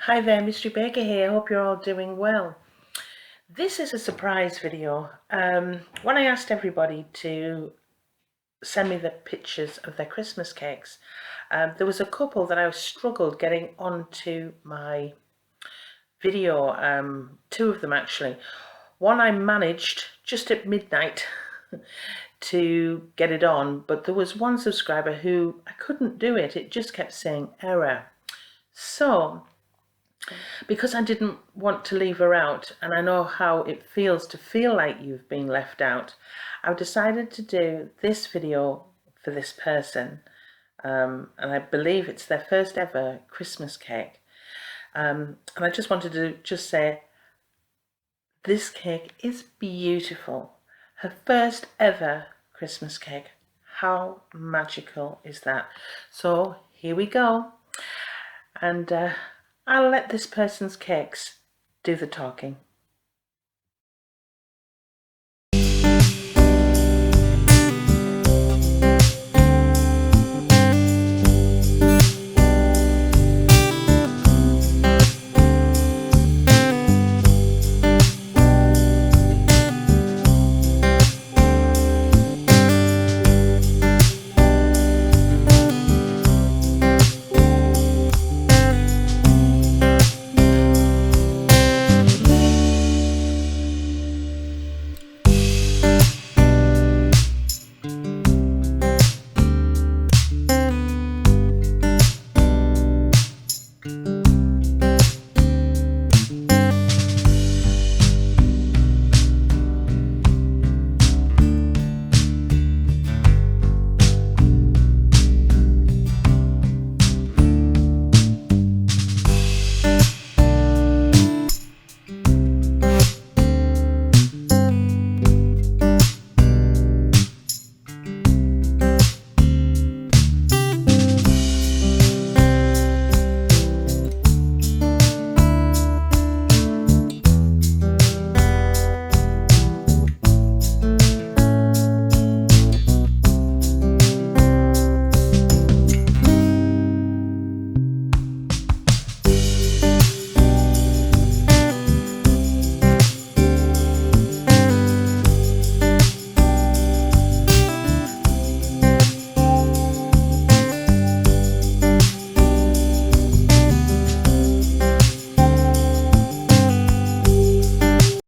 Hi there, Mystery Baker here. I hope you're all doing well. This is a surprise video. When I asked everybody to send me the pictures of their Christmas cakes, there was a couple that I struggled getting onto my video, two of them actually. One I managed just at midnight to get it on, but there was one subscriber who I couldn't do it. It just kept saying error. So because I didn't want to leave her out, and I know how it feels to feel like you've been left out, I've decided to do this video for this person, and I believe it's their first ever Christmas cake. And I just wanted to say, this cake is beautiful. Her first ever Christmas cake. How magical is that? So here we go. And I'll let this person's cakes do the talking.